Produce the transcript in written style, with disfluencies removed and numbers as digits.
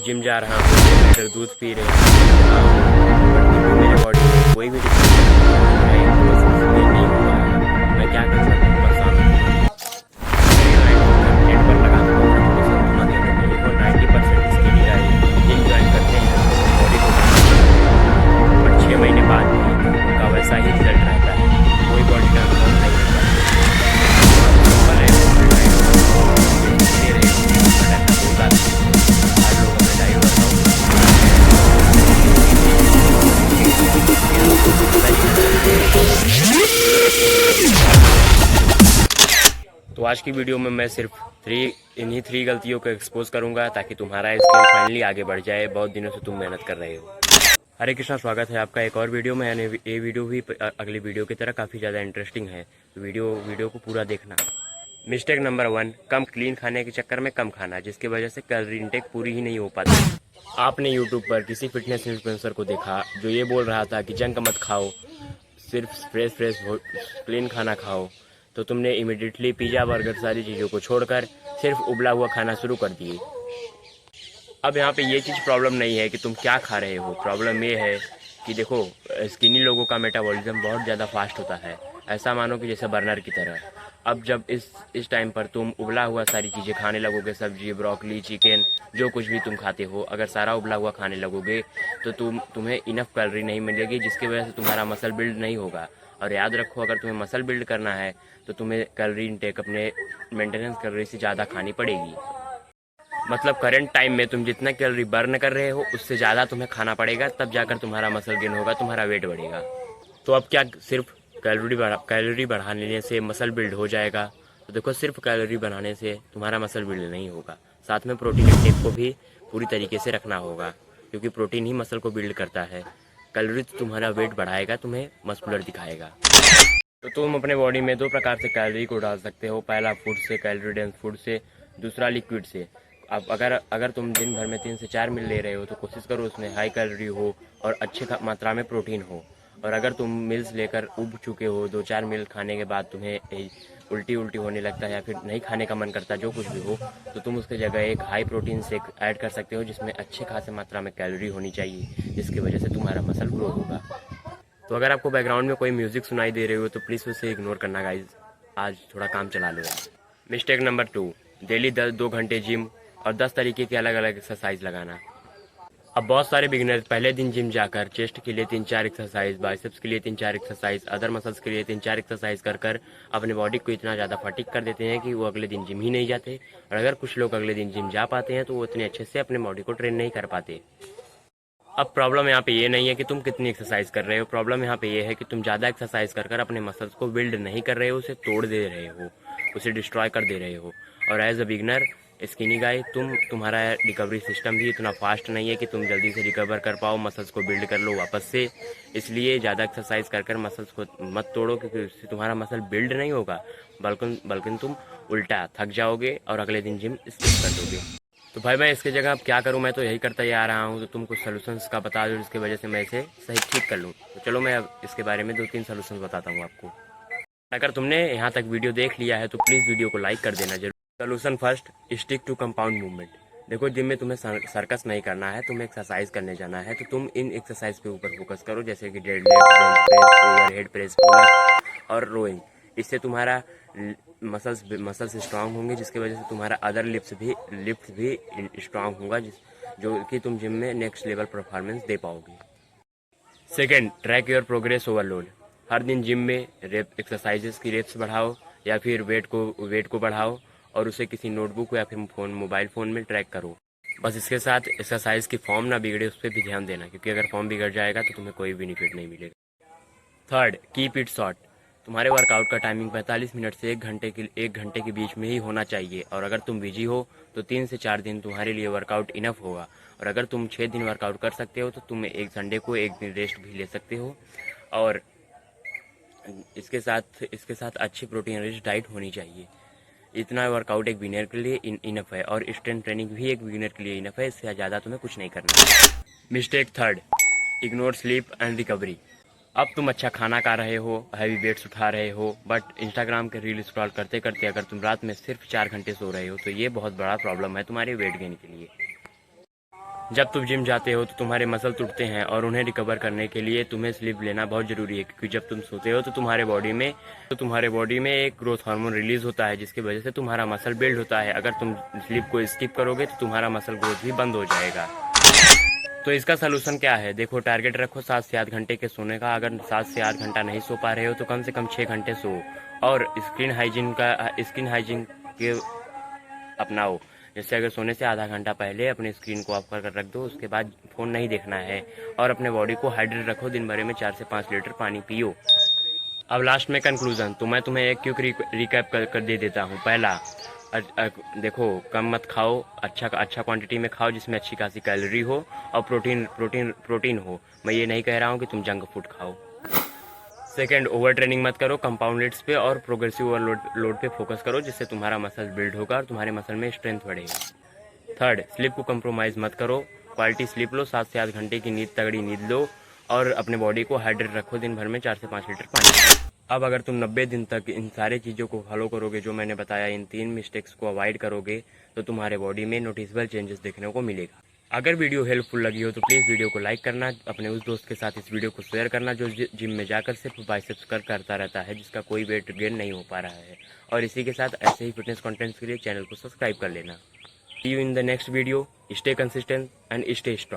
Gym जा रहा हूँ, लीटर दूध पी रहे हैं, मेरे बॉडी में कोई भी नहीं होगा। मैं क्या कर सकता हूँ? परेशान पेट पर लगा वो 90% स्किनी गाय जिम ज्वाइन करते हैं बॉडी को, बट 6 महीने बाद भी उनका वैसा ही रिजल्ट रहता है, कोई बॉडी ट्रांसफॉर्म नहीं होता। तो आज की वीडियो में मैं सिर्फ इन्हीं 3 गलतियों को एक्सपोज करूंगा ताकि तुम्हारा स्किल फाइनली आगे बढ़ जाए। बहुत दिनों से तुम मेहनत कर रहे हो। हरे कृष्णा, स्वागत है आपका एक और वीडियो में। ये वीडियो भी अगली वीडियो की तरह काफ़ी ज़्यादा इंटरेस्टिंग है, तो वीडियो को पूरा देखना। मिस्टेक नंबर 1, कम क्लीन खाने के चक्कर में कम खाना, जिसकी वजह से कैलोरी इंटेक पूरी ही नहीं हो पाती। आपने यूट्यूब पर किसी फिटनेस इन्फ्लुएंसर को देखा जो ये बोल रहा था कि जंक मत खाओ, सिर्फ फ्रेश क्लीन खाना खाओ, तो तुमने इमीडिएटली पिज़्ज़ा बर्गर सारी चीज़ों को छोड़कर सिर्फ उबला हुआ खाना शुरू कर दिए। अब यहाँ पे ये चीज़ प्रॉब्लम नहीं है कि तुम क्या खा रहे हो, प्रॉब्लम ये है कि देखो स्किनी लोगों का मेटाबॉलिज्म बहुत ज़्यादा फास्ट होता है, ऐसा मानो कि जैसे बर्नर की तरह। अब जब इस टाइम पर तुम उबला हुआ सारी चीज़ें खाने लगोगे, सब्जी, ब्रोकली, चिकन, जो कुछ भी तुम खाते हो, अगर सारा उबला हुआ खाने लगोगे तो तुम्हें इनफ कैलोरी नहीं मिलेगी, जिसकी वजह से तुम्हारा मसल बिल्ड नहीं होगा। और याद रखो, अगर तुम्हें मसल बिल्ड करना है तो तुम्हें कैलोरी इंटेक अपने मेंटेनेंस कैलोरी से ज़्यादा खानी पड़ेगी। मतलब करंट टाइम में तुम जितना कैलोरी बर्न कर रहे हो उससे ज़्यादा तुम्हें खाना पड़ेगा, तब जाकर तुम्हारा मसल गेन होगा, तुम्हारा वेट बढ़ेगा। तो अब क्या सिर्फ कैलोरी बढ़ाने से मसल बिल्ड हो जाएगा? तो देखो, सिर्फ कैलोरी बढ़ाने से तुम्हारा मसल बिल्ड नहीं होगा, साथ में प्रोटीन इंटेक को भी पूरी तरीके से रखना होगा, क्योंकि प्रोटीन ही मसल को बिल्ड करता है। कैलोरी तो तुम्हारा वेट बढ़ाएगा, तुम्हें मस्कुलर दिखाएगा। तो तुम अपने बॉडी में 2 प्रकार से कैलोरी को डाल सकते हो, पहला फूड से, कैलोरी डेंस फूड से, दूसरा लिक्विड से। अब अगर तुम दिन भर में 3 से 4 मील ले रहे हो तो कोशिश करो उसमें हाई कैलोरी हो और अच्छे मात्रा में प्रोटीन हो। और अगर तुम मिल्स लेकर उब चुके हो, 2-4 मील खाने के बाद तुम्हें उल्टी होने लगता है या फिर नहीं खाने का मन करता, जो कुछ भी हो, तो तुम उसकी जगह एक हाई प्रोटीन शेक ऐड कर सकते हो, जिसमें अच्छे खासे मात्रा में कैलोरी होनी चाहिए, जिसकी वजह से तुम्हारा मसल ग्रो होगा। तो अगर आपको बैकग्राउंड में कोई म्यूजिक सुनाई दे रही हो तो प्लीज़ उसे इग्नोर करना गाइज, आज थोड़ा काम चला लो। मिस्टेक नंबर 2, डेली 2 घंटे जिम और 10 तरीके के अलग अलग एक्सरसाइज लगाना। अब बहुत सारे बिगिनर्स पहले दिन जिम जाकर चेस्ट के लिए 3-4 एक्सरसाइज, बाइसेप्स के लिए 3-4 एक्सरसाइज, अदर मसल्स के लिए 3-4 एक्सरसाइज कर अपने बॉडी को इतना ज़्यादा फटीग कर देते हैं कि वो अगले दिन जिम ही नहीं जाते। और अगर कुछ लोग अगले दिन जिम जा पाते हैं तो वो इतने अच्छे से अपने बॉडी को ट्रेन नहीं कर पाते। अब प्रॉब्लम यहाँ पे ये नहीं है कि तुम कितनी एक्सरसाइज कर रहे हो, प्रॉब्लम यहाँ पे ये है कि तुम ज़्यादा एक्सरसाइज कर अपने मसल्स को बिल्ड नहीं कर रहे हो, उसे तोड़ दे रहे हो, उसे डिस्ट्रॉय कर दे रहे हो। और एज अ बिगनर स्किनी गाय तुम्हारा रिकवरी सिस्टम भी इतना फास्ट नहीं है कि तुम जल्दी से रिकवर कर पाओ, मसल्स को बिल्ड कर लो वापस से। इसलिए ज़्यादा एक्सरसाइज कर मसल्स को मत तोड़ो, क्योंकि उससे तुम्हारा मसल बिल्ड नहीं होगा, बल्कि तुम उल्टा थक जाओगे और अगले दिन जिम स्किप कर दोगे। तो भाई मैं इसकी जगह अब क्या करूं? मैं तो यही करता ही आ रहा हूं, तो तुम कुछ सोल्यूशंस का बता दो जिसकी वजह से मैं इसे सही ठीक कर लूं। तो चलो मैं अब इसके बारे में 2-3 सोल्यूशंस बताता हूं आपको। अगर तुमने यहाँ तक वीडियो देख लिया है तो प्लीज़ वीडियो को लाइक कर देना जरूर। Solution first, stick to compound movement. देखो, जिम में तुम्हें सर्कस नहीं करना है, तुम्हें एक्सरसाइज करने जाना है, तो तुम इन एक्सरसाइज के ऊपर फोकस करो, जैसे कि deadlift, bench press, overhead press, pull up और रोइंग। इससे तुम्हारा मसल्स स्ट्रांग होंगे, जिसकी वजह से तुम्हारा अदर लिफ्ट भी स्ट्रांग होगा, जो कि तुम जिम में नेक्स्ट लेवल परफॉर्मेंस दे पाओगे। Second, track your progress overload. हर दिन जिम में एक्सरसाइजेस की रेप्स बढ़ाओ या फिर वेट को बढ़ाओ और उसे किसी नोटबुक या फिर मोबाइल फ़ोन में ट्रैक करो। बस इसके साथ एक्सरसाइज की फॉर्म ना बिगड़े, उस पर भी ध्यान देना, क्योंकि अगर फॉर्म बिगड़ जाएगा तो तुम्हें कोई बेनिफिट नहीं मिलेगा। Third, keep it short. तुम्हारे वर्कआउट का टाइमिंग 45 मिनट से 1 घंटे के बीच में ही होना चाहिए, और अगर तुम बिजी हो तो 3 से 4 दिन तुम्हारे लिए वर्कआउट इनफ होगा। और अगर तुम 6 दिन वर्कआउट कर सकते हो तो तुम एक संडे को 1 दिन रेस्ट भी ले सकते हो। और इसके साथ अच्छी प्रोटीन रिच डाइट होनी चाहिए। इतना वर्कआउट एक बिगिनर के लिए इनफ है, और स्ट्रेंथ ट्रेनिंग भी एक बिगिनर के लिए इनफ है, इससे ज़्यादा तुम्हें कुछ नहीं करना। Mistake third, ignore sleep and recovery. अब तुम अच्छा खाना खा रहे हो, हैवी वेट्स उठा रहे हो, बट इंस्टाग्राम के रील स्क्रॉल करते करते अगर तुम रात में सिर्फ 4 घंटे सो रहे हो तो ये बहुत बड़ा प्रॉब्लम है तुम्हारे वेट गेन के लिए। जब तुम जिम जाते हो तो तुम्हारे मसल टूटते हैं और उन्हें रिकवर करने के लिए तुम्हें स्लीप लेना बहुत जरूरी है, क्योंकि जब तुम सोते हो तो तुम्हारे बॉडी में एक ग्रोथ हार्मोन रिलीज होता है, जिसकी वजह से तुम्हारा मसल बिल्ड होता है। अगर तुम स्लीप को स्किप करोगे तो तुम्हारा मसल ग्रोथ भी बंद हो जाएगा। तो इसका सोल्यूशन क्या है? देखो, टारगेट रखो 7 से 8 घंटे के सोने का। अगर 7 से 8 घंटा नहीं सो पा रहे हो तो कम से कम 6 घंटे सो। और स्क्रीन हाइजीन के अपनाओ। जैसे अगर सोने से आधा घंटा पहले अपने स्क्रीन को ऑफ कर रख दो, उसके बाद फ़ोन नहीं देखना है। और अपने बॉडी को हाइड्रेट रखो, दिन भर में 4 से 5 लीटर पानी पियो। अब लास्ट में कंक्लूजन, तो मैं तुम्हें एक क्विक रिकैप कर दे देता हूँ। पहला, देखो, कम मत खाओ, अच्छा क्वांटिटी में खाओ जिसमें अच्छी खासी कैलोरी हो और प्रोटीन हो। मैं ये नहीं कह रहा हूँ कि तुम जंक फूड खाओ। सेकेंड, ओवर ट्रेनिंग मत करो, कंपाउंड लिट्स पे और प्रोग्रेसिव ओवरलोड पे फोकस करो, जिससे तुम्हारा मसल बिल्ड होगा और तुम्हारे मसल में स्ट्रेंथ बढ़ेगा। थर्ड, स्लीप को कंप्रोमाइज़ मत करो, क्वालिटी स्लीप लो, 7 से 8 घंटे की नींद, तगड़ी नींद लो और अपने बॉडी को हाइड्रेट रखो, दिन भर में 4 से 5 लीटर पानी। अब अगर तुम 90 दिन तक इन सारी चीज़ों को फॉलो करोगे, जो मैंने बताया, इन 3 मिस्टेक्स को अवॉइड करोगे, तो तुम्हारे बॉडी में नोटिसेबल चेंजेस देखने को मिलेगा। अगर वीडियो हेल्पफुल लगी हो तो प्लीज़ वीडियो को लाइक करना, अपने उस दोस्त के साथ इस वीडियो को शेयर करना जो जिम में जाकर सिर्फ बाइसेप्स करता रहता है, जिसका कोई वेट गेन नहीं हो पा रहा है। और इसी के साथ ऐसे ही फिटनेस कंटेंट्स के लिए चैनल को सब्सक्राइब कर लेना। See you in the next video. Stay consistent and stay strong.